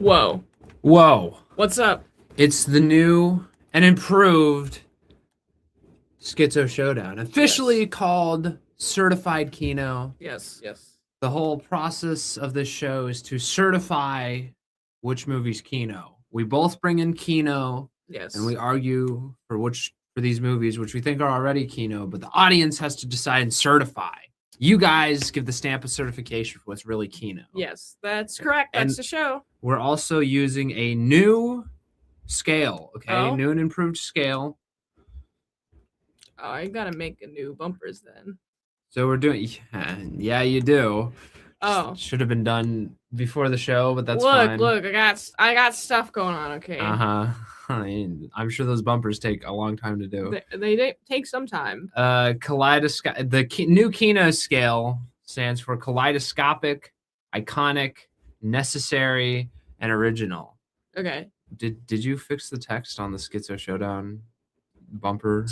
Whoa. Whoa. What's up? It's the new and improved Schizo Showdown, officially called Certified Kino. Yes. The whole process of this show is to certify which movie's Kino. We both bring in Kino, Yes. and we argue for these movies, which we think are already Kino, but the audience has to decide and certify. You guys give the stamp of certification for what's really Kino. Yes, that's correct. That's the show. We're also using a new scale, okay? Oh. New and improved scale. Oh, I gotta make a new bumpers then. So we're doing, yeah, you do. Oh, Should have been done before the show, but that's fine. Look, I got stuff going on. Okay. I'm sure those bumpers take a long time to do. They take some time. Kaleidoscope. The new Kino scale stands for kaleidoscopic, iconic, necessary, and original. Okay. Did you fix the text on the Schizo Showdown bumper?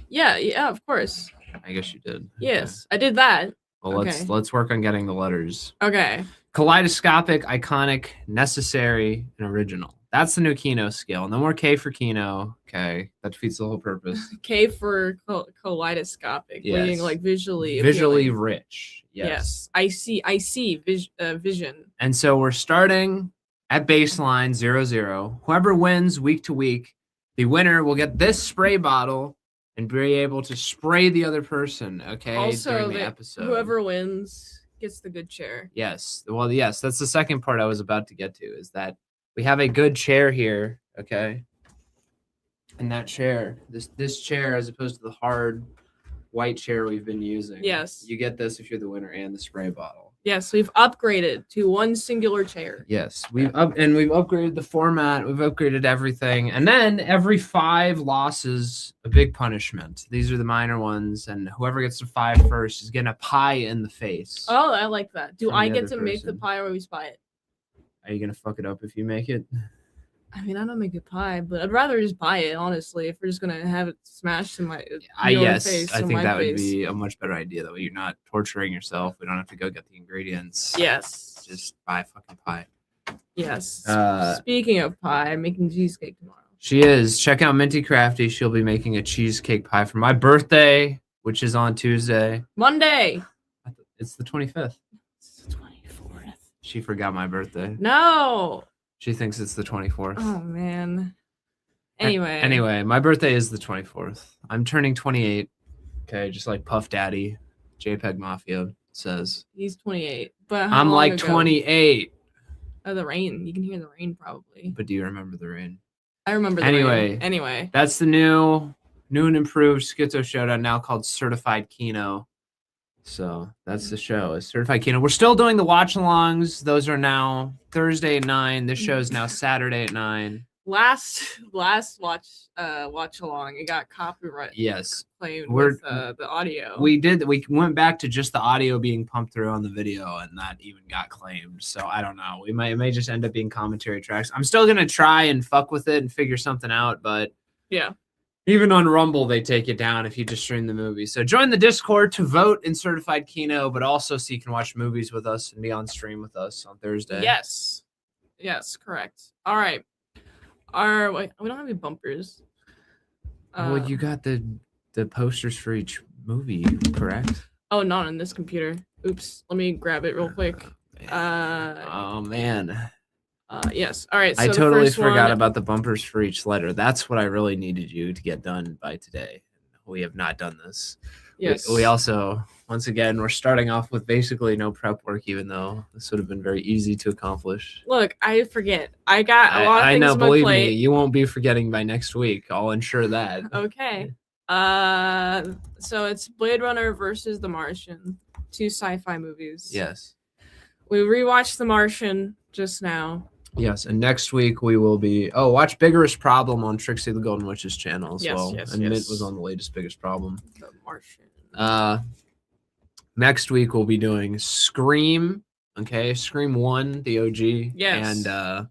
Yeah, of course. I guess you did. Yes, I did that. Well, let's work on getting the letters. Okay. Kaleidoscopic, iconic, necessary, and original. That's the new Kino scale. No more K for Kino. Okay, that defeats the whole purpose. K for kaleidoscopic, meaning like visually appealing. Rich. Yes. I see vision. And so we're starting at baseline 0-0. Whoever wins week to week, the winner will get this spray bottle and be able to spray the other person, okay, also, during the episode. Whoever wins gets the good chair. Yes. Well, yes, that's the second part I was about to get to, is that we have a good chair here, okay? And that chair, this chair, as opposed to the hard white chair we've been using. Yes. You get this if you're the winner and the spray bottle. Yes, we've upgraded to one singular chair. Yes, we've upgraded the format. We've upgraded everything, and then every 5 losses, a big punishment. These are the minor ones, and whoever gets to 5 first is getting a pie in the face. Oh, I like that. Do I get to make the pie, or we spy it? Are you gonna fuck it up if you make it? I mean, I don't make a pie, but I'd rather just buy it, honestly, if we're just gonna have it smashed in my face. I think that would be a much better idea. That way you're not torturing yourself. We don't have to go get the ingredients. Yes. Just buy fucking pie. Yes. Speaking of pie, I'm making cheesecake tomorrow. She is. Check out Minty Crafty. She'll be making a cheesecake pie for my birthday, which is on Tuesday. Monday. It's the 25th. It's the 24th. She forgot my birthday. No. She thinks it's the 24th. Oh, man. Anyway, my birthday is the 24th. I'm turning 28. Okay, just like Puff Daddy, JPEG Mafia says. He's 28. But I'm like 28. Oh, the rain. You can hear the rain probably. But do you remember the rain? I remember the rain. Anyway. That's the new and improved Schizo Showdown, now called Certified Kino. So that's the show. It's Certified Kino. We're still doing the watch-alongs. Those are now Thursday at 9. This show is now Saturday at 9. Last watch along, it got copyright. Yes, claimed with the audio. We went back to just the audio being pumped through on the video, and that even got claimed. So I don't know. It may just end up being commentary tracks. I'm still gonna try and fuck with it and figure something out, but yeah. Even on Rumble, they take it down if you just stream the movie. So join the Discord to vote in Certified Kino, but also so you can watch movies with us and be on stream with us on Thursday. Yes, correct. All right. Wait, we don't have any bumpers. Well, you got the posters for each movie, correct? Oh, not on this computer. Oops. Let me grab it real quick. Oh, man. Yes. All right. So I totally forgot about the bumpers for each letter. That's what I really needed you to get done by today. We have not done this. Yes. We also, once again, we're starting off with basically no prep work, even though this would have been very easy to accomplish. Look, I forget. I got a lot of things on my believe plate. me, you won't be forgetting by next week. I'll ensure that. Okay. So it's Blade Runner versus The Martian, 2 sci-fi movies. Yes. We rewatched The Martian just now. Yes, and next week we will be watch Biggest Problem on Trixie the Golden Witch's channel as well. Yes, and Mint was on the latest Biggest Problem. The Martian. Next week we'll be doing Scream. Okay, Scream 1, the OG. Yes. And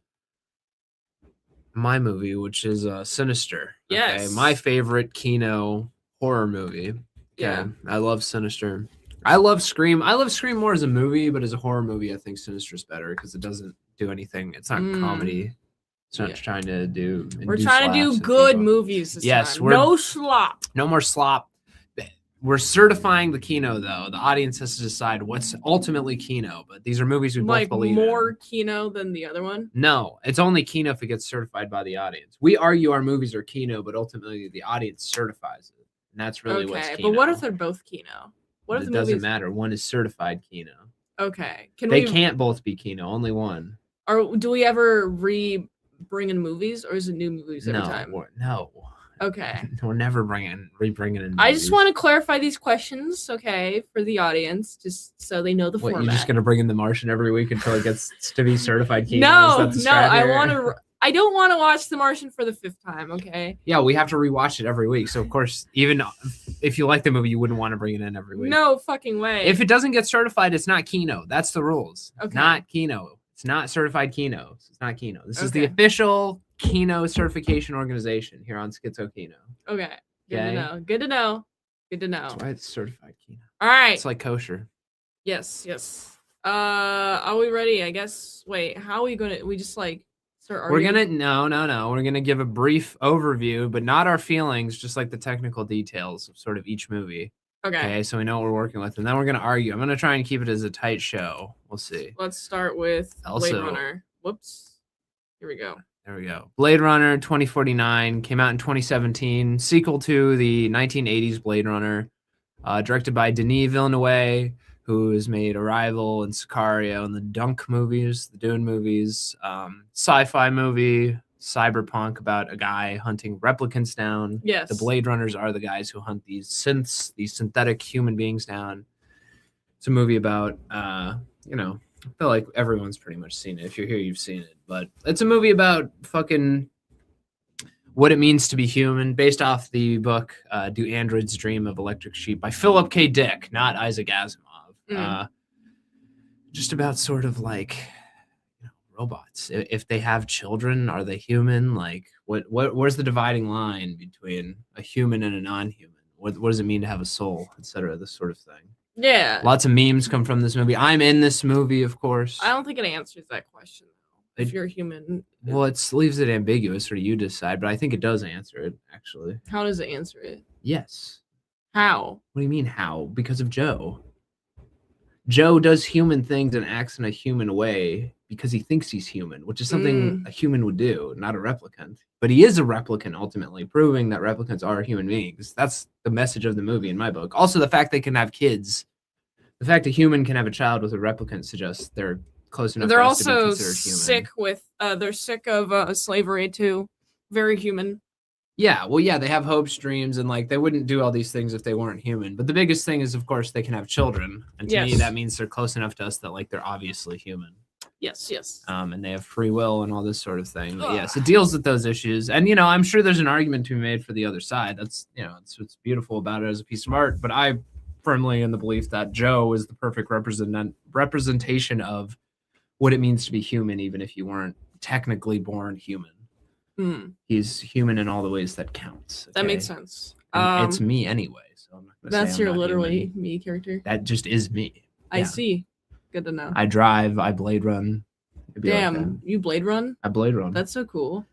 my movie, which is Sinister. Yes. Okay? My favorite Kino horror movie. Okay. Yeah. I love Sinister. I love Scream. I love Scream more as a movie, but as a horror movie, I think Sinister's better because it doesn't do anything. It's not Mm. comedy. It's not Yeah. trying to do. We're induce trying to do laughs in good people. movies this Yes, time. we're- No slop. No more slop. We're certifying the Kino, though. The audience has to decide what's ultimately Kino, but these are movies we both Like believe more in. Kino than the other one. No, it's only Kino if it gets certified by the audience. We argue our movies are Kino, but ultimately the audience certifies it. And that's really what's Okay, Kino. but what if they're both Kino? What if it the doesn't movies? matter. One is certified Kino. Okay, can They we? can't both be Kino, only one. Or do we ever bring in movies, or is it new movies every time? No. Okay. We're never re-bringing in movies. I just want to clarify these questions, okay, for the audience, just so they know the What, format. you're just gonna bring in The Martian every week until it gets to be certified Kino? No, Is that the no, I strat here? want to. I don't want to watch The Martian for the 5th time, okay? Yeah, we have to rewatch it every week. So of course, even if you like the movie, you wouldn't want to bring it in every week. No fucking way. If it doesn't get certified, it's not Kino. That's the rules. Okay. Not Kino. It's not certified Kino. It's not Kino. This is the Okay. official Kino certification organization here on Schizo Kino. Okay. Good Okay. to know. Good to know. Good to know. That's why it's certified Kino. All right. It's like kosher. Yes, yes. Are we ready? I guess. Wait, how are we gonna? We just like start We're arguing? gonna no. We're gonna give a brief overview, but not our feelings, just like the technical details of sort of each movie. Okay. Okay, so we know what we're working with, and then we're gonna argue. I'm gonna try and keep it as a tight show. We'll see. Let's start with Blade Also- Runner. Whoops. Here we go. There we go. Blade Runner 2049 came out in 2017, sequel to the 1980s Blade Runner, directed by Denis Villeneuve, who has made Arrival and Sicario and the Dunk movies, the Dune movies, sci-fi movie, cyberpunk about a guy hunting replicants down. Yes. The Blade Runners are the guys who hunt these synths, these synthetic human beings down. It's a movie about, I feel like everyone's pretty much seen it. If you're here, you've seen it. But it's a movie about fucking what it means to be human, based off the book Do Androids Dream of Electric Sheep by Philip K. Dick, not Isaac Asimov. Just about sort of like robots. If they have children, are they human? Like, where's the dividing line between a human and a non-human? What does it mean to have a soul, etc.? This sort of thing. Yeah. Lots of memes come from this movie. I'm in this movie, of course. I don't think it answers that question though. If you're human. Well, it leaves it ambiguous, or you decide, but I think it does answer it, actually. How does it answer it? Yes. How? What do you mean, how? Because of Joe. Joe does human things and acts in a human way because he thinks he's human, which is something a human would do, not a replicant. But he is a replicant, ultimately, proving that replicants are human beings. That's the message of the movie in my book. Also, the fact they can have kids. The fact a human can have a child with a replicant suggests they're close enough They're for us to be also considered human. sick with. They're sick of slavery too. Very human. Yeah, well, yeah, they have hopes, dreams, and like they wouldn't do all these things if they weren't human. But the biggest thing is, of course, they can have children, and to me, Yes. that means they're close enough to us that like they're obviously human. Yes, yes. And they have free will and all this sort of thing. But yes, it deals with those issues, and I'm sure there's an argument to be made for the other side. That's it's what's beautiful about it as a piece of art. But I firmly in the belief that Joe is the perfect representation of what it means to be human, even if you weren't technically born human. He's human in all the ways that counts. That makes sense. And it's me anyway, so I'm not gonna That's say I'm your not literally human. me character. That just is me. I Yeah. see. Good to know. I drive. I Blade Run. It'd be like Damn, that. you Blade Run? I Blade Run. That's so cool.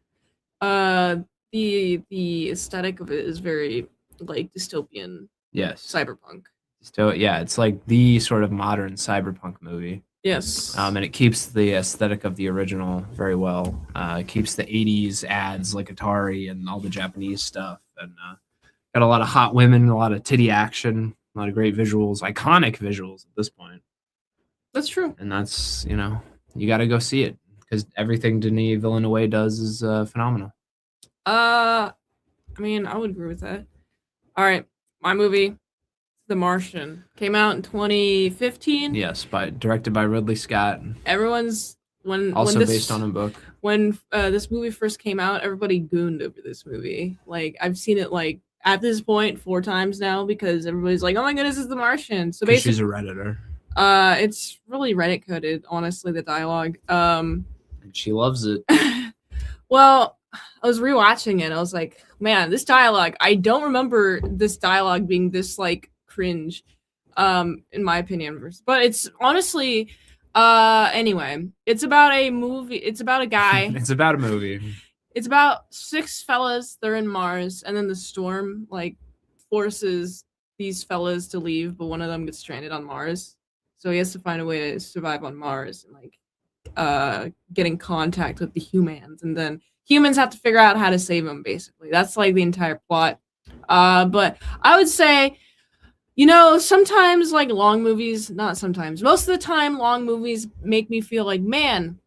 The aesthetic of it is very like dystopian yes. cyberpunk. So yeah, it's like the sort of modern cyberpunk movie. Yes. And it keeps the aesthetic of the original very well. It keeps the 80s ads like Atari and all the Japanese stuff. And got a lot of hot women, a lot of titty action, a lot of great visuals, iconic visuals at this point. That's true. And that's, you got to go see it because everything Denis Villeneuve does is phenomenal. I mean, I would agree with that. All right, my movie, The Martian, came out in 2015. Yes, directed by Ridley Scott. Everyone's Also based on a book. When this movie first came out, everybody gooned over this movie. Like I've seen it like at this point 4 times now because everybody's like, "Oh my goodness, it's The Martian." So basically, She's a Redditor. It's really Reddit coded, honestly, the dialogue. And she loves it. Well, I was rewatching it. I was like, man, this dialogue, I don't remember this dialogue being this like cringe, in my opinion. But it's honestly, Anyway, it's about a movie. It's about a guy. It's about a movie. It's about 6 fellas. They're in Mars, and then the storm like forces these fellas to leave, but one of them gets stranded on Mars. So he has to find a way to survive on Mars and like get in contact with the humans, and then humans have to figure out how to save him. Basically, that's like the entire plot. But I would say, you know, sometimes like long movies, not sometimes, most of the time, long movies make me feel like, man,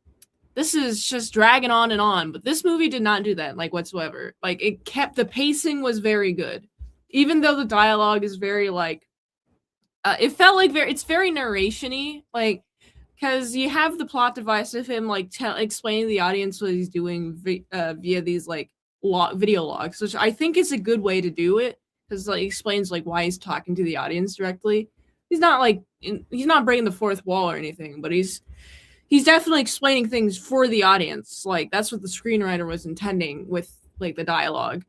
this is just dragging on and on. But this movie did not do that, like whatsoever. Like it kept the pacing was very good, even though the dialogue is very like, it felt like it's very narration-y, like because you have the plot device of him like explaining to the audience what he's doing via these like video logs, which I think is a good way to do it because like explains like why he's talking to the audience directly. He's not like he's not breaking the fourth wall or anything, but he's definitely explaining things for the audience. Like that's what the screenwriter was intending with like the dialogue.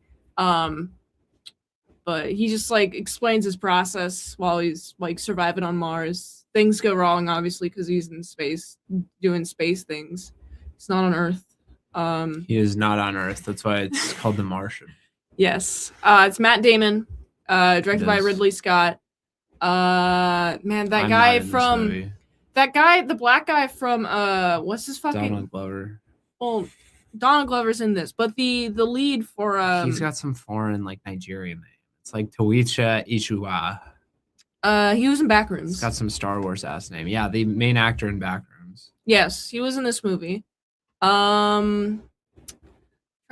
But he just like explains his process while he's like surviving on Mars. Things go wrong, obviously, because he's in space doing space things. He's not on Earth. He is not on Earth. That's why it's called The Martian. Yes. It's Matt Damon, directed by Ridley Scott. Man, that guy from the black guy from what's his fucking Donald Glover. Well, Donald Glover's in this, but the lead for he's got some foreign like Nigerian name. It's like Towicha Ichua. He was in Backrooms. He's got some Star Wars ass name. Yeah, the main actor in Backrooms. Yes, he was in this movie. Trying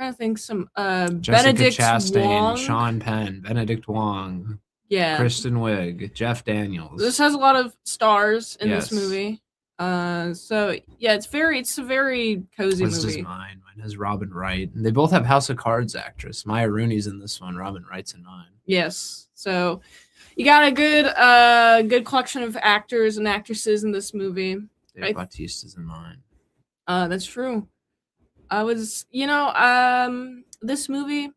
to think some Jessica Benedict Chastain, Wong. Sean Penn, Benedict Wong. Yeah. Kristen Wiig, Jeff Daniels. This has a lot of stars in this movie. So yeah, it's a very cozy movie. This is mine. Mine has Robin Wright. And they both have House of Cards actress. Maya Rooney's in this one. Robin Wright's in mine. Yes. So you got a good collection of actors and actresses in this movie. Dave Bautista's in mine. That's true. This movie,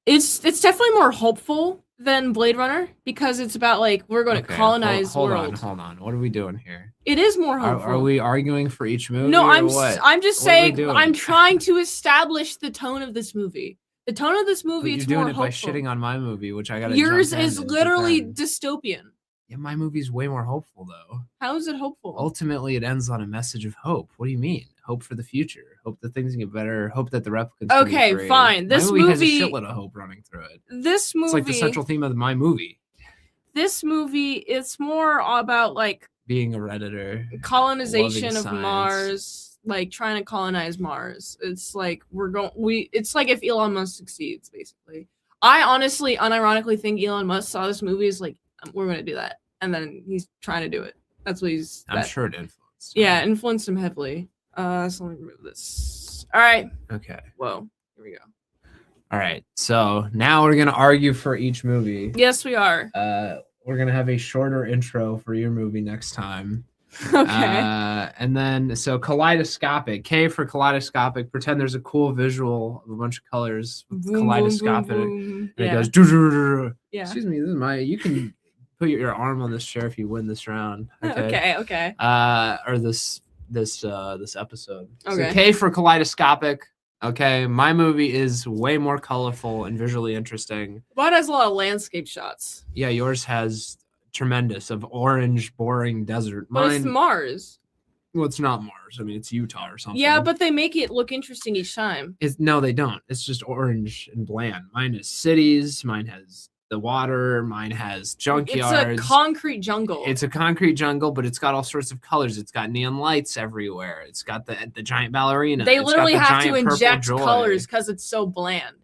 it's definitely more hopeful than Blade Runner because it's about like we're going to colonize the world. Hold on. What are we doing here? It is more hopeful. Are we arguing for each movie? No, what? I'm just saying I'm trying to establish the tone of this movie. The tone of this movie is more hopeful. You're doing it by shitting on my movie, which I got to Yours is literally dystopian. Yeah, my movie's way more hopeful though. How is it hopeful? Ultimately, it ends on a message of hope. What do you mean? Hope for the future. Hope that things can get better. Hope that the replicants. Okay, fine. This movie has a shitload of hope running through it. This movie. It's like the central theme of my movie. This movie, it's more about like being a Redditor, colonization of Mars, like trying to colonize Mars. It's like it's like if Elon Musk succeeds, basically. I honestly, unironically think Elon Musk saw this movie as like, we're going to do that. And then he's trying to do it. That's what I'm sure it influenced him. Yeah, influenced him heavily. So let me remove this. All right. Okay. Whoa. Here we go. All right. So now we're going to argue for each movie. Yes, we are. We're going to have a shorter intro for your movie next time. Okay. And then, so kaleidoscopic. K for kaleidoscopic. Pretend there's a cool visual of a bunch of colors. Kaleidoscopic. Boom, boom, boom. And it goes. Yeah. Excuse me. This is you can put your arm on this chair if you win this round. Okay. Or this episode. Okay. So K for kaleidoscopic. Okay, my movie is way more colorful and visually interesting. Mine has a lot of landscape shots. Yeah, yours has tremendous of orange, boring desert. But it's Mars. Well, it's not Mars. I mean, it's Utah or something. Yeah, but they make it look interesting each time. No, they don't. It's just orange and bland. Mine is cities. Mine has the water. Mine has junkyards. It's a concrete jungle. It's a concrete jungle, but it's got all sorts of colors. It's got neon lights everywhere. It's got the giant ballerina. They literally have to inject colors because it's so bland.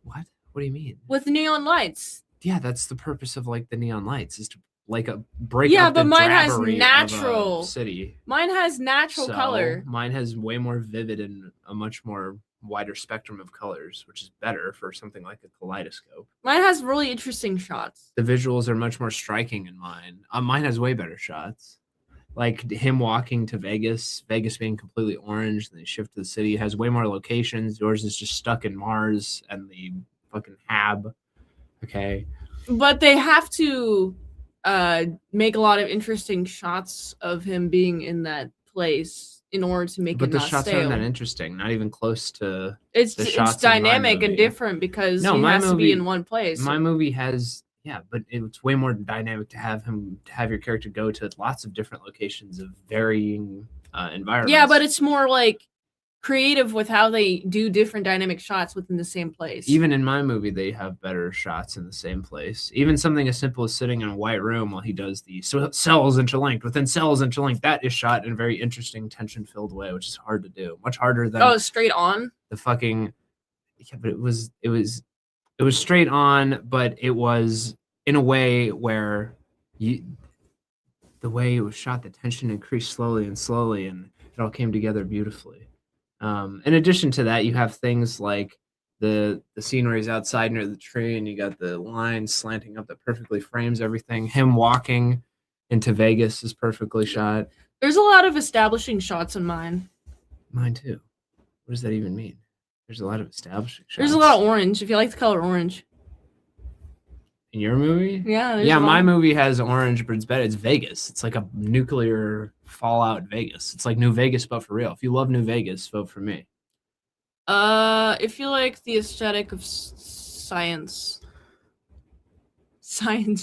What? What do you mean? With neon lights. Yeah, that's the purpose of like the neon lights is to like break up the mine has natural city. Mine has natural color. Mine has way more vivid and a much more wider spectrum of colors, which is better for something like a kaleidoscope. Mine has really interesting shots. The visuals are much more striking in mine. Mine has way better shots. Like him walking to Vegas being completely orange, and they shift to the city. It has way more locations. Yours is just stuck in Mars and the fucking hab. Okay. But they have to make a lot of interesting shots of him being in that place in order to make But it the not shots stale. aren't that interesting. Not even close to. It's the shots it's in my dynamic and movie. different because No, he my has to be movie- in one place. My movie has, but it's way more dynamic to have your character go to lots of different locations of varying environments. Yeah, but it's more like creative with how they do different dynamic shots within the same place. Even in my movie, they have better shots in the same place. Even something as simple as sitting in a white room while he does the cells interlinked within cells interlinked, that is shot in a very interesting, tension-filled way, which is hard to do. Much harder than straight on. the fucking. Yeah, but it was straight on, but it was in a way where the way it was shot, the tension increased slowly and slowly, and it all came together beautifully. In addition to that, you have things like the scene where he's outside near the tree, and you got the line slanting up that perfectly frames everything. Him walking into Vegas is perfectly shot. There's a lot of establishing shots in mine. Mine too. What does that even mean? There's a lot of establishing shots. There's a lot of orange, if you like the color orange. In your movie? Yeah. Yeah, my movie has orange, but it's better. It's Vegas. It's like a nuclear fallout Vegas. It's like New Vegas, but for real. If you love New Vegas, vote for me. If you like the aesthetic of science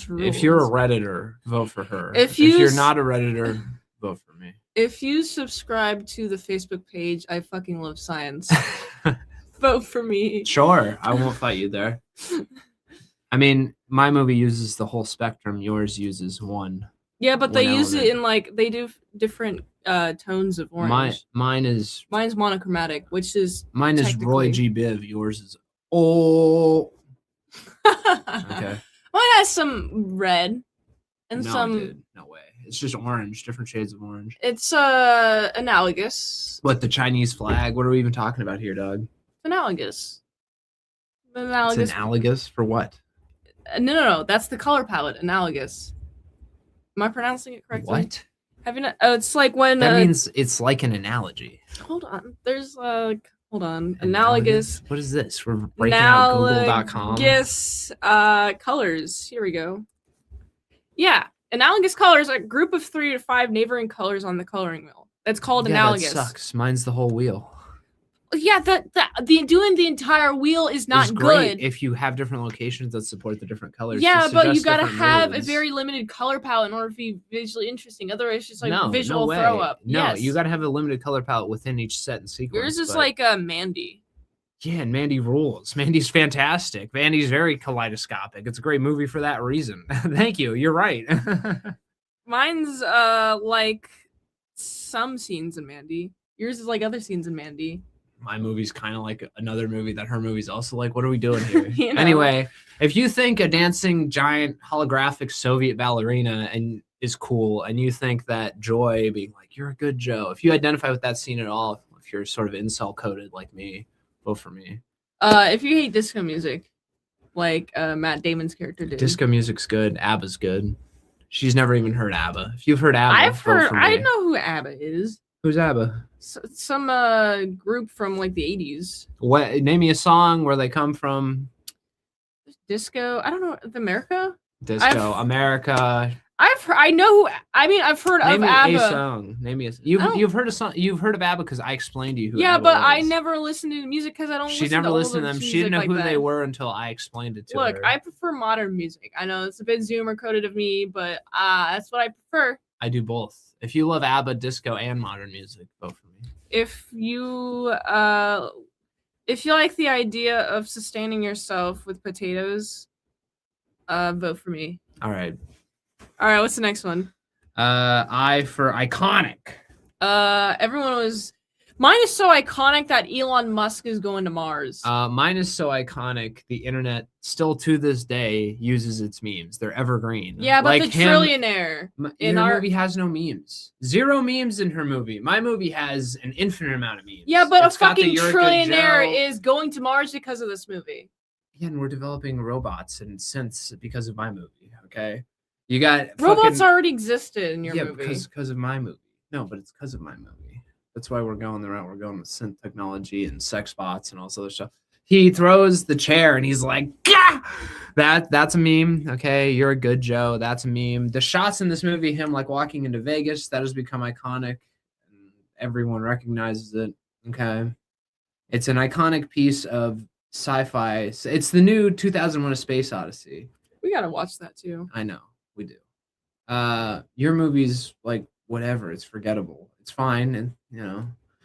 rules. If you're a Redditor, vote for her. If If you're not a Redditor, vote for me. If you subscribe to the Facebook page, I fucking love science. Vote for me. Sure, I won't fight you there. I mean, my movie uses the whole spectrum. Yours uses one. Yeah, but they use it element. in they do different tones of orange. Mine's monochromatic, which is Roy G. Biv. Yours is okay. Mine has some red and some. Dude, no way. It's just orange, different shades of orange. It's analogous. What, the Chinese flag? What are we even talking about here, Doug? Analogous. It's analogous for what? No. That's the color palette. Analogous. Am I pronouncing it correctly? What? Have you not? Oh, it's like when. That means it's like an analogy. Hold on. There's hold on. Analogous. What is this? We're breaking out Google.com. Analogous colors. Here we go. Yeah. Analogous colors are a group of 3 to 5 neighboring colors on the coloring wheel. That's called analogous. That sucks. Mine's the whole wheel. Yeah, doing the entire wheel is not it's great good. If you have different locations that support the different colors. Yeah, but you gotta have a very limited color palette in order to be visually interesting. Otherwise, it's just like visual throw up. No, yes. You gotta have a limited color palette within each set and sequence. Yours is like Mandy. Yeah, and Mandy rules. Mandy's fantastic. Mandy's very kaleidoscopic. It's a great movie for that reason. Thank you. You're right. Mine's like some scenes in Mandy. Yours is like other scenes in Mandy. My movie's kind of like another movie that her movie's also like. What are we doing here? You know? Anyway, if you think a dancing giant holographic Soviet ballerina is cool, and you think that Joy being like, you're a good Joe, if you identify with that scene at all, if you're sort of incel coded like me, vote for me. If you hate disco music, like Matt Damon's character did. Disco music's good. ABBA's good. She's never even heard ABBA. If you've heard ABBA, I know who ABBA is. Who's ABBA? Some group from like the 80s. What? Name me a song where they come from. Disco. I don't know. America. Disco America. I know. I've heard of ABBA. Name me a song. Name me a. You've heard a song. You've heard of ABBA because I explained to you who. Yeah, ABBA but was. I never listened to the music because I don't. She never listened to them. She didn't know who they were until I explained it to her. Look, I prefer modern music. I know it's a bit Zoomer coded of me, but that's what I prefer. I do both. If you love ABBA, disco, and modern music, vote for me. If you like the idea of sustaining yourself with potatoes, vote for me. All right. What's the next one? I for iconic. Mine is so iconic that Elon Musk is going to Mars. Mine is so iconic, the internet still to this day uses its memes. They're evergreen. Yeah, but like the trillionaire in our movie has no memes. 0 memes in her movie. My movie has an infinite amount of memes. Yeah, but a fucking trillionaire is going to Mars because of this movie. Yeah, and we're developing robots and synths because of my movie. Okay, you got robots already existed in your movie. Yeah, because of my movie. No, but it's because of my movie. That's why we're going the route we're going with synth technology and sex bots and all this other stuff. He throws the chair and he's like, Gah! That's a meme. Okay, you're a good Joe. That's a meme. The shots in this movie, him like walking into Vegas, that has become iconic. Everyone recognizes it. Okay, it's an iconic piece of sci-fi. It's the new 2001: A Space Odyssey. We gotta watch that too. I know we do. Your movie's like whatever. It's forgettable. It's fine, and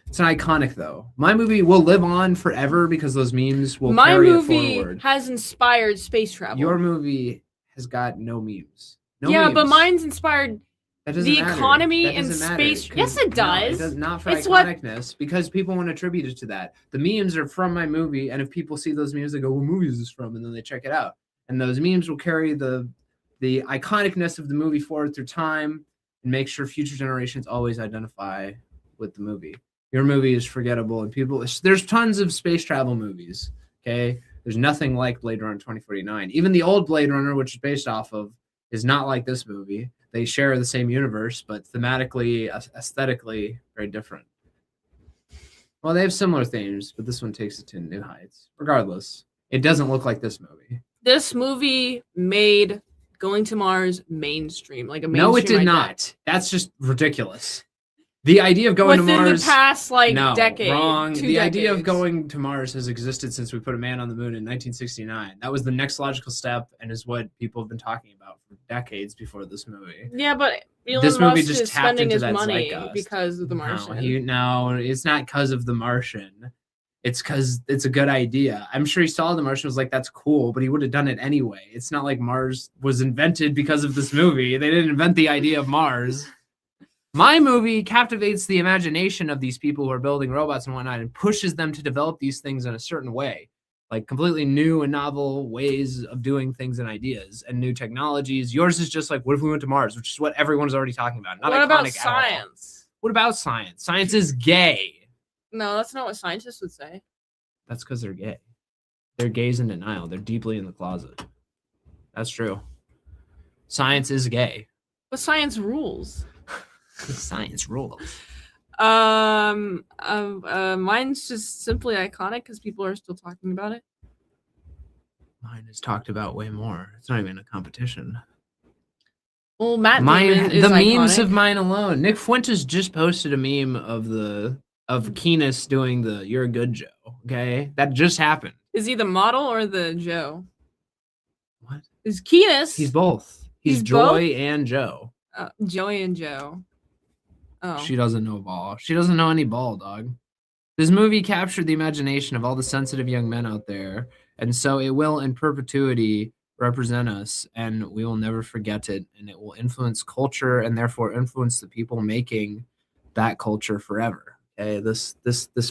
it's an iconic though. My movie will live on forever because those memes will carry it forward. My movie has inspired space travel. Your movie has got no memes. No yeah, memes. but mine's inspired the economy and space. Yes, it does. No, it does not for iconicness because people want to attribute it to that. The memes are from my movie, and if people see those memes, they go, "What movie is this from?" And then they check it out. And those memes will carry the iconicness of the movie forward through time and make sure future generations always identify with the movie. Your movie is forgettable, and there's tons of space travel movies. Okay, there's nothing like Blade Runner 2049. Even the old Blade Runner, which is based off of, is not like this movie. They share the same universe, but thematically, aesthetically, very different. Well, they have similar themes, but this one takes it to new heights. Regardless, it doesn't look like this movie. This movie made going to Mars mainstream, like a mainstream. No, it did not. That's just ridiculous. The idea of going to Mars within the past decade. Wrong. The decades. idea of going to Mars has existed since we put a man on the moon in 1969. That was the next logical step, and is what people have been talking about for decades before this movie. Yeah, but Elon this movie Musk just is tapped spending into his that money zeitgeist. because of the Martian. No, it's not because of the Martian. It's because it's a good idea. I'm sure he saw the Martian, was like, that's cool, but he would have done it anyway. It's not like Mars was invented because of this movie. They didn't invent the idea of Mars. My movie captivates the imagination of these people who are building robots and whatnot and pushes them to develop these things in a certain way, like completely new and novel ways of doing things and ideas and new technologies. Yours is just like, what if we went to Mars, which is what everyone's already talking about. Not what about iconic at all. science? What about science? Science is gay. No, that's not what scientists would say. That's because they're gay. They're gays in denial. They're deeply in the closet. That's true. Science is gay. But science rules. Science rules. Mine's just simply iconic because people are still talking about it. Mine is talked about way more. It's not even a competition. Well, Matt Damon is the iconic. memes of mine alone. Nick Fuentes just posted a meme of Kino doing the "You're a Good Joe." Okay, that just happened. Is he the model or the Joe? What? Is Kino? He's both. He's Joy and Joe. Joey and Joe. Oh. She doesn't know ball. She doesn't know any ball, dog. This movie captured the imagination of all the sensitive young men out there, and so it will in perpetuity represent us, and we will never forget it, and it will influence culture and therefore influence the people making that culture forever. Okay, this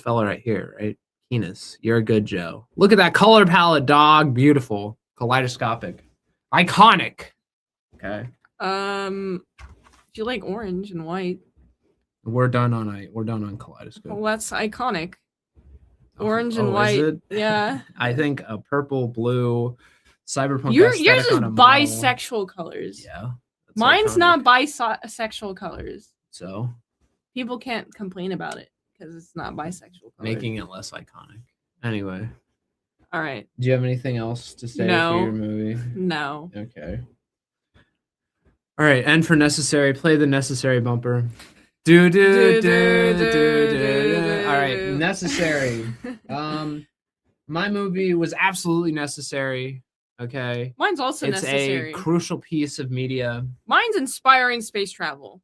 fella right here, right? Kino, you're a good Joe. Look at that color palette, dog. Beautiful. Kaleidoscopic. Iconic. Okay. If you like orange and white. We're done on Kaleidoscope. Well, that's iconic. Orange and white. Is it? Yeah. I think a purple, blue, cyberpunk. Yours is bisexual colors. Yeah. Mine's iconic. not bisexual colors. So people can't complain about it because it's not bisexual colors. Making it less iconic. Anyway. All right. Do you have anything else to say for your movie? No. Okay. All right, and for necessary, play the necessary bumper. Do. All right, necessary. My movie was absolutely necessary. Okay. Mine's also necessary. It's a crucial piece of media. Mine's inspiring space travel.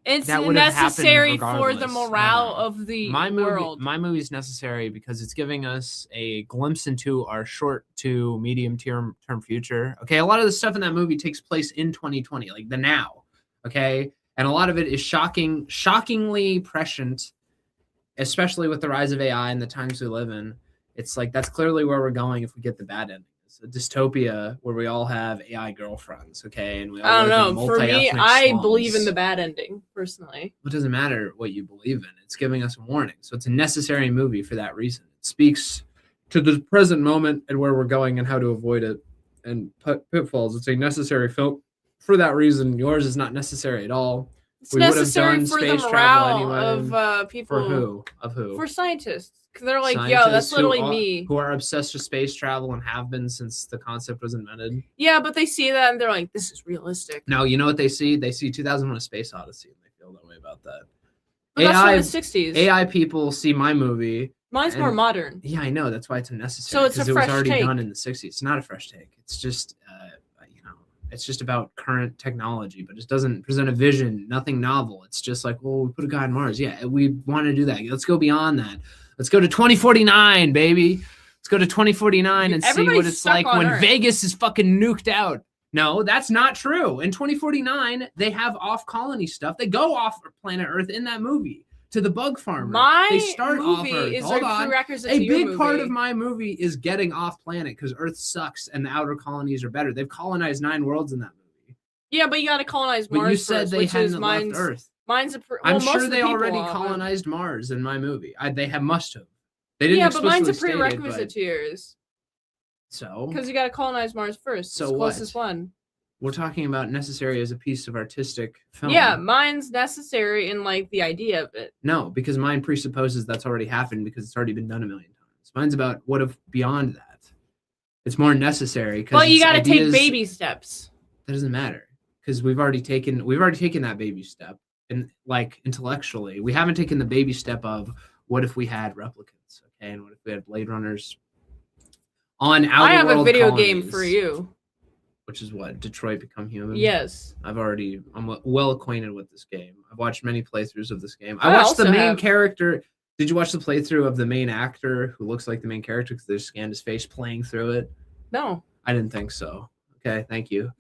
It's necessary for the morale of the world. My movie is necessary because it's giving us a glimpse into our short to medium term future. Okay, a lot of the stuff in that movie takes place in 2020, like the now. Okay, and a lot of it is shockingly prescient, especially with the rise of AI and the times we live in. It's like that's clearly where we're going if we get the bad ending. A dystopia where we all have AI girlfriends, okay? And we all I don't know. For me, I believe in the bad ending, personally. It doesn't matter what you believe in. It's giving us a warning. So it's a necessary movie for that reason. It speaks to the present moment and where we're going and how to avoid it and pitfalls. It's a necessary film for that reason. Yours is not necessary at all. It's We would have necessary done for the space travel morale anyway. of people. For who? Of who? For scientists. 'Cause they're like, yo, Scientists that's literally me. who are obsessed with space travel and have been since the concept was invented. Yeah, but they see that and they're like, this is realistic. No, you know what they see? They see 2001: A Space Odyssey, and they feel that way about that. But that's from the 60s. AI people see my movie. Mine's more modern. Yeah, I know. That's why it's unnecessary. So it's a fresh it was already take. done in the 60s. It's not a fresh take. It's just, it's just about current technology, but it doesn't present a vision, nothing novel. It's just like, well, we put a guy on Mars. Yeah, we want to do that. Let's go beyond that. Let's go to 2049, baby. Let's go to 2049 and see what it's like when Earth. Vegas is fucking nuked out. No, that's not true. In 2049, they have off-colony stuff. They go off planet Earth in that movie to the bug farmer. They start off Earth. Hold on. A big part of my movie is getting off planet because Earth sucks and the outer colonies are better. They've colonized 9 worlds in that movie. Yeah, but you got to colonize Mars. But you said they hadn't left Earth. I'm sure they already colonized Mars in my movie. They must have. They didn't. Yeah, but mine's a prerequisite to yours. So. Because you got to colonize Mars first. So the closest one. We're talking about necessary as a piece of artistic film. Yeah, mine's necessary in like the idea of it. No, because mine presupposes that's already happened because it's already been done a million times. Mine's about what if beyond that. It's more necessary. Well, you got to take baby steps. That doesn't matter because we've already taken that baby step. And like intellectually, we haven't taken the baby step of what if we had replicants, okay, and what if we had Blade Runners on outer world I have a video colonies, game for you, which is what Detroit Become Human. Yes, I'm well acquainted with this game. I've watched many playthroughs of this game. I watched the main character. Did you watch the playthrough of the main actor who looks like the main character because they scanned his face playing through it? No, I didn't think so. Okay, thank you.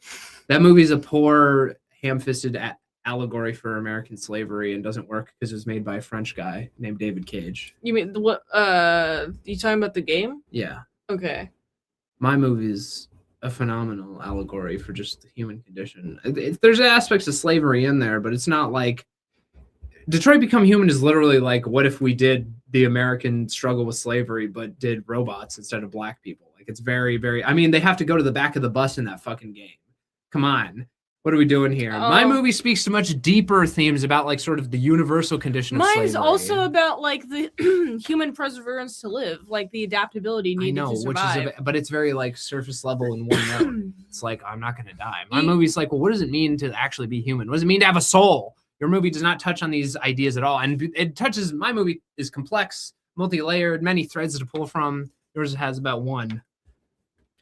That movie's a poor, ham-fisted allegory for American slavery and doesn't work because it was made by a French guy named David Cage. You mean what? You talking about the game? Yeah. Okay. My movie is a phenomenal allegory for just the human condition. There's aspects of slavery in there, but it's not like Detroit Become Human is literally like, what if we did the American struggle with slavery, but did robots instead of black people? Like it's very, very, I mean, they have to go to the back of the bus in that fucking game. Come on. What are we doing here? Oh. My movie speaks to much deeper themes about like sort of the universal condition of slavery. Mine's also about like the human perseverance to live, like the adaptability needed to survive. But it's very like surface level in one note. It's like, I'm not going to die. My movie's like, well, what does it mean to actually be human? What does it mean to have a soul? Your movie does not touch on these ideas at all. And my movie is complex, multi-layered, many threads to pull from. Yours has about one.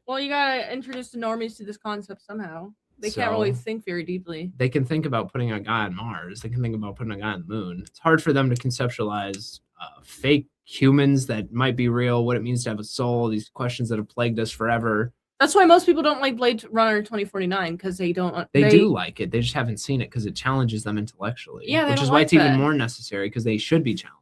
Well, you got to introduce the normies to this concept somehow. They can't really think very deeply. They can think about putting a guy on Mars. They can think about putting a guy on the moon. It's hard for them to conceptualize fake humans that might be real, what it means to have a soul, these questions that have plagued us forever. That's why most people don't like Blade Runner 2049 because they don't. They do like it. They just haven't seen it because it challenges them intellectually. Yeah, which is why it's even more necessary because they should be challenged.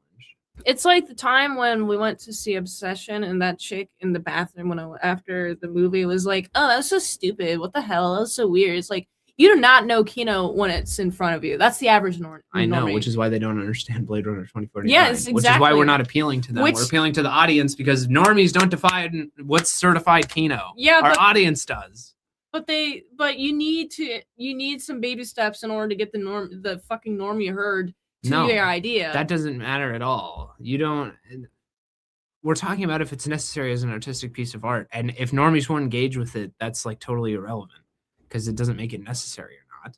It's like the time when we went to see Obsession and that chick in the bathroom after the movie was like, oh, that was so stupid. What the hell? That was so weird. It's like, you do not know Kino when it's in front of you. That's the average norm. I know, which is why they don't understand Blade Runner 2049. Yes, exactly. Which is why we're not appealing to them. We're appealing to the audience because normies don't define what's certified Kino. Yeah, our audience does. But you need some baby steps in order to get the fucking normie herd to your idea. That doesn't matter at all. We're talking about if it's necessary as an artistic piece of art, and if normies won't engage with it, that's like totally irrelevant because it doesn't make it necessary or not.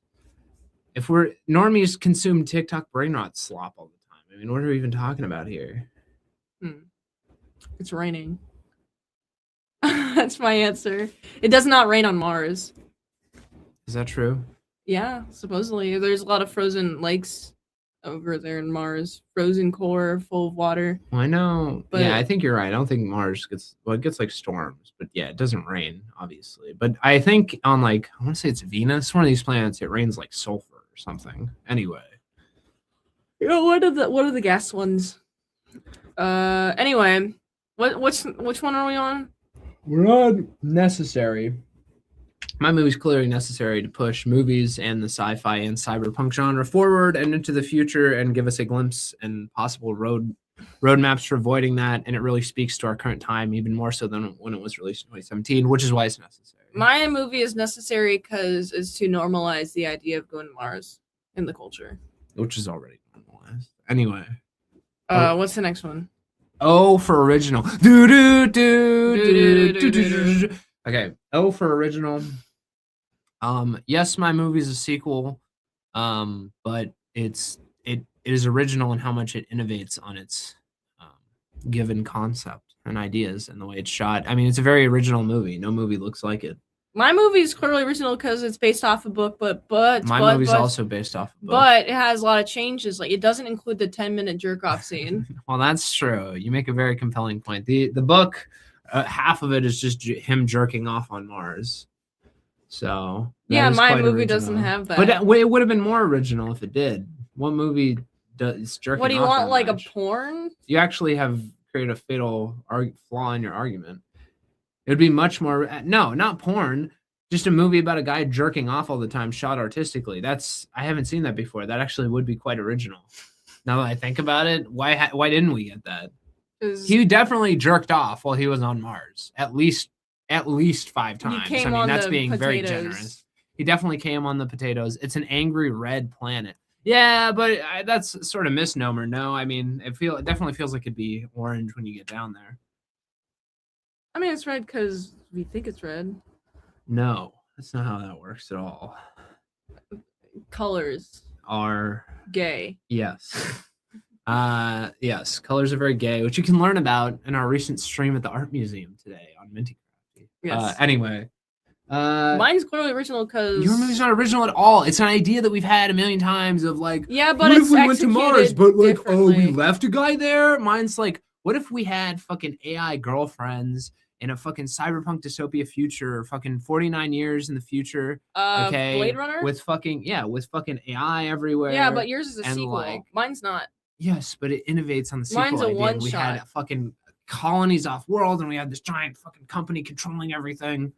If normies consume TikTok brain rot slop all the time, I mean, what are we even talking about here? It's raining. That's my answer. It does not rain on Mars. Is that true? Yeah, supposedly. There's a lot of frozen lakes over there in Mars, frozen core full of water. Well, I know. But yeah, I think you're right. I don't think Mars gets like storms, but yeah, it doesn't rain, obviously. But I think on I want to say it's Venus, one of these planets, it rains like sulfur or something. Anyway. What are the gas ones? Anyway, which one are we on? We're on necessary. My movie's clearly necessary to push movies and the sci-fi and cyberpunk genre forward and into the future and give us a glimpse and possible roadmaps for avoiding that. And it really speaks to our current time even more so than when it was released in 2017, which is why it's necessary. My movie is necessary because it's to normalize the idea of going to Mars in the culture. which is already normalized. Anyway. What's the next one? O for original. Do do do do do do. Okay. O for original. Yes, my movie's a sequel. But it is original in how much it innovates on its given concept and ideas and the way it's shot. I mean, it's a very original movie. No movie looks like it. My movie is clearly original because it's based off a book, but my movie's also based off a book. But it has a lot of changes. Like, it doesn't include the 10-minute jerk off scene. Well, that's true. You make a very compelling point. The book, half of it is just him jerking off on Mars. So yeah, my movie doesn't have that. But it would have been more original if it did. What movie does jerking off? What do you want, like a porn? You actually have created a fatal flaw in your argument. It would be much more. No, not porn. Just a movie about a guy jerking off all the time, shot artistically. I haven't seen that before. That actually would be quite original. Now that I think about it, why didn't we get that? He definitely jerked off while he was on Mars. At least 5 times. I mean, that's being very generous. He definitely came on the potatoes. It's an angry red planet. Yeah, but that's sort of misnomer. No, I mean, it definitely feels like it'd be orange when you get down there. I mean, it's red because we think it's red. No, that's not how that works at all. Colors are gay. Yes. Yes, colors are very gay, which you can learn about in our recent stream at the art museum today on Minty Crafty. Yes. Anyway, mine's clearly original because your movie's not original at all. It's an idea that we've had a million times of like, yeah, but what if we went to Mars, but like, oh, we differently. left a guy there. Mine's like, what if we had fucking AI girlfriends in a fucking cyberpunk dystopia future, fucking 49 years in the future? Okay, Blade Runner with fucking AI everywhere. Yeah, but yours is a sequel. Like, mine's not. Yes, but it innovates on the sequel. Mine's a idea. one We shot. had fucking colonies off world, and we had this giant fucking company controlling everything,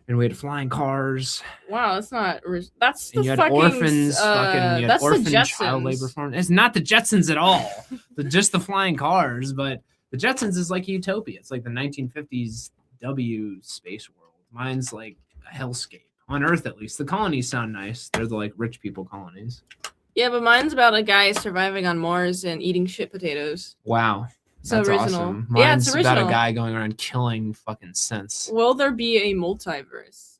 and we had flying cars. Wow, that's not. That's the and you had fucking orphans. You had that's orphan the Jetsons. child labor farm. It's not the Jetsons at all. Just the flying cars, but the Jetsons is like utopia. It's like the 1950s W space world. Mine's like a hellscape on Earth, at least. The colonies sound nice. They're the like rich people colonies. Yeah, but mine's about a guy surviving on Mars and eating shit potatoes. Wow. So that's original. Awesome. Yeah, Mine's it's original. about a guy going around killing fucking synths. Will there be a multiverse?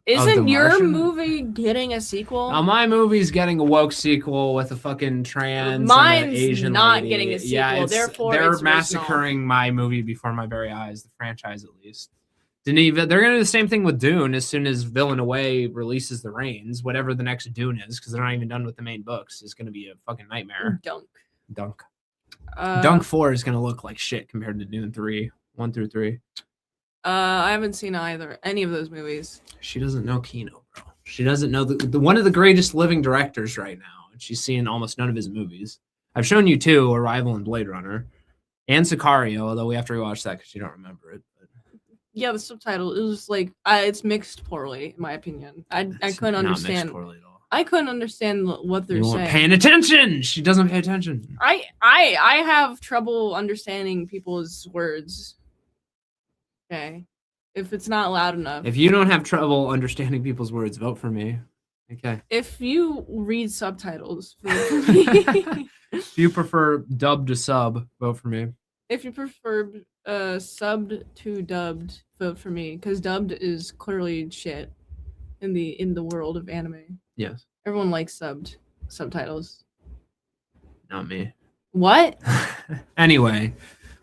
Isn't your Martian? Movie getting a sequel? Now my movie's getting a woke sequel with a fucking trans Mine's and an Asian not lady. getting a sequel, Yeah, therefore they're it's massacring my movie before my very eyes, the franchise at least. They're gonna do the same thing with Dune as soon as Villain Away releases the reins, whatever the next Dune is, because they're not even done with the main books. It's gonna be a fucking nightmare. Dunk. Dunk 4 is gonna look like shit compared to Dune 3, 1 through 3. I haven't seen any of those movies. She doesn't know Kino, bro. She doesn't know the one of the greatest living directors right now, and she's seen almost none of his movies. I've shown you 2, Arrival and Blade Runner, and Sicario, although we have to rewatch that because you don't remember it. But. Yeah, the subtitle it was like it's mixed poorly, in my opinion. I couldn't understand. Mixed poorly at all. I couldn't understand what they're saying. Paying attention. She doesn't pay attention. I have trouble understanding people's words. Okay. If it's not loud enough. If you don't have trouble understanding people's words, vote for me. Okay. If you read subtitles, vote for me. If you prefer dubbed to sub, vote for me. If you prefer subbed to dubbed, vote for me. Because dubbed is clearly shit in the world of anime. Yes. Everyone likes subtitles. Not me. What? Anyway.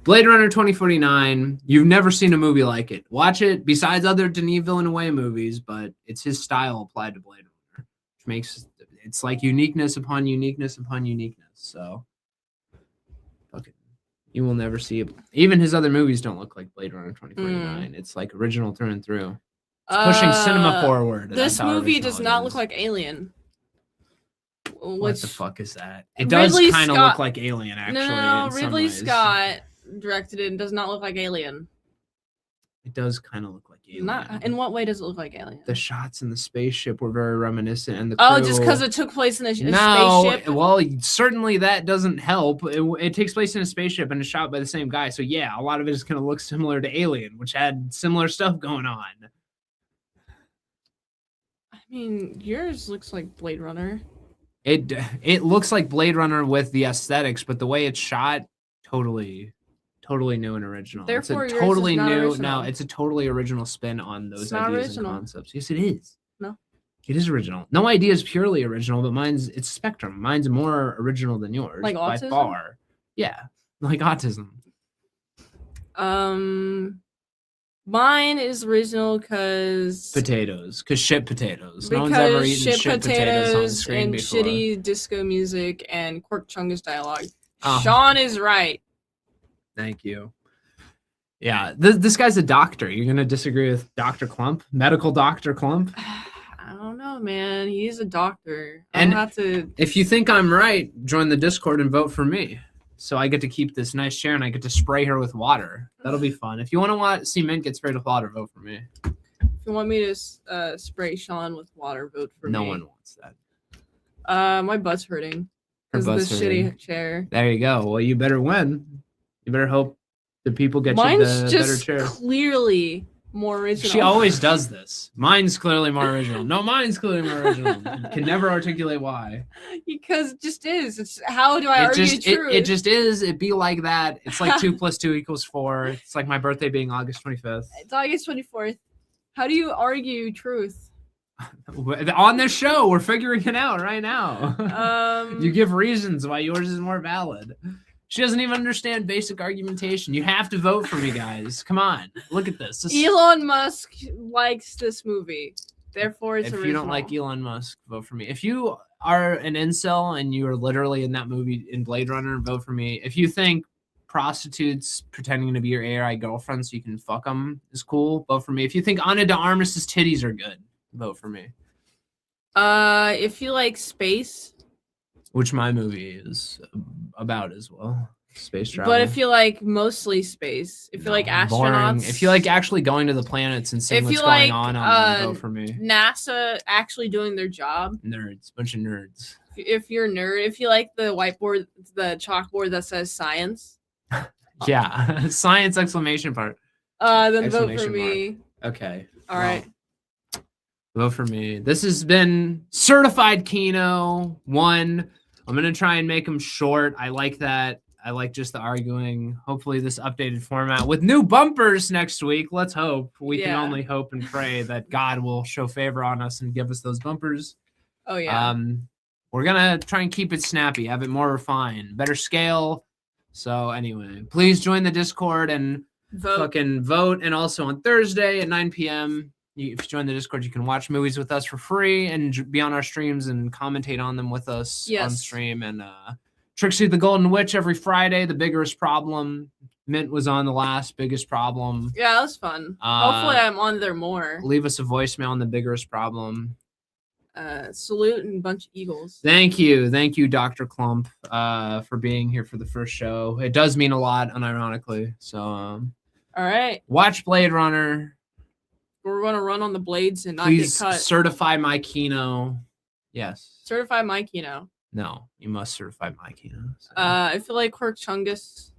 Blade Runner 2049, you've never seen a movie like it. Watch it besides other Denis Villeneuve movies, but it's his style applied to Blade Runner, which makes it's like uniqueness upon uniqueness upon uniqueness. So, fucking, you will never see it. Even his other movies don't look like Blade Runner 2049. It's like original through and through. It's pushing cinema forward. This movie does not look like Alien. What the fuck is that? It does kind of look like Alien, actually. No, Ridley Scott directed it and does not look like Alien. It does kind of look like Alien. In what way does it look like Alien? The shots in the spaceship were very reminiscent, and the crew, just because it took place in a spaceship? Well, certainly that doesn't help. It takes place in a spaceship and is shot by the same guy. So yeah, a lot of it is going to look similar to Alien, which had similar stuff going on. I mean, yours looks like Blade Runner. It looks like Blade Runner with the aesthetics, but the way it's shot, totally new and original. Therefore, it's a yours is totally not new. original. No, it's a totally original spin on It's those not ideas original. and concepts. Yes, it is. No. It is original. No idea is purely original, but it's spectrum. Mine's more original than yours Like by autism? far. Yeah, like autism. Mine is original because shit potatoes. No one's ever eaten shit potatoes on screen and before. shitty disco music and Quirk Chungus dialogue. Oh. Sean is right. Thank you. Yeah, this guy's a doctor. You're gonna disagree with Dr. Clump, medical Dr. Clump? I don't know, man. He's a doctor. And I'll have to. If you think I'm right, join the Discord and vote for me. So I get to keep this nice chair and I get to spray her with water. That'll be fun. If you want to see Mint get sprayed with water, vote for me. If you want me to spray Sean with water, vote for me. No one wants that. My butt's hurting because of this shitty chair. There you go. Well, you better win. You better hope the people get Mine's you the just better chair. Clearly more original. She always does this. Mine's clearly more original. No, mine's clearly more original. You can never articulate why. Because it just is. It's how do I argue truth? It just is. It be like that. It's like 2 + 2 = 4. It's like my birthday being August 25th. It's August 24th. How do you argue truth? On this show, we're figuring it out right now. You give reasons why yours is more valid. She doesn't even understand basic argumentation. You have to vote for me, guys. Come on. Look at this. Elon Musk likes this movie. Therefore, it's original. If you don't like Elon Musk, vote for me. If you are an incel and you are literally in that movie in Blade Runner, vote for me. If you think prostitutes pretending to be your AI girlfriend so you can fuck them is cool, vote for me. If you think Ana de Armas's titties are good, vote for me. If you like space, which my movie is about as well, space travel. But if you like mostly space, if you like astronauts, boring. If you like actually going to the planets and seeing what's going on, vote for me. NASA actually doing their job. Nerds, bunch of nerds. If you're a nerd, if you like the whiteboard, the chalkboard that says science. Yeah, science exclamation part. Then vote for me. Okay. All right. Vote for me. This has been Certified Kino 1. I'm going to try and make them short. I like that. I like just the arguing. Hopefully this updated format with new bumpers next week. Let's hope. We can only hope and pray that God will show favor on us and give us those bumpers. Oh, yeah. We're going to try and keep it snappy, have it more refined, better scale. So anyway, please join the Discord and fucking vote. And also on Thursday at 9 p.m., if you join the Discord, you can watch movies with us for free and be on our streams and commentate on them with us on stream. And Trixie the Golden Witch every Friday, The Biggest Problem. Mint was on the last Biggest Problem. Yeah, that was fun. Hopefully I'm on there more. Leave us a voicemail on The Biggest Problem. Salute and bunch of eagles. Thank you, Dr. Clump, for being here for the first show. It does mean a lot, unironically. So, all right. Watch Blade Runner. We're going to run on the blades and not Please get cut. Certify my Kino. Yes. Certify my Kino. No, you must certify my Kino. So. I feel like Quirk Chungus,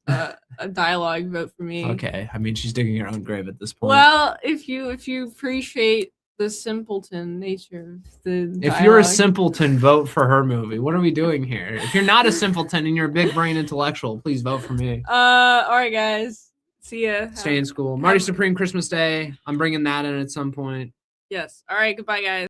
a dialogue, vote for me. Okay. I mean, she's digging her own grave at this point. Well, if you appreciate the simpleton nature of the dialogue. If you're a simpleton, vote for her movie. What are we doing here? If you're not a simpleton and you're a big brain intellectual, please vote for me. All right, guys. See ya. Stay in school. Marty Supreme Christmas Day. I'm bringing that in at some point. Yes. All right. Goodbye, guys.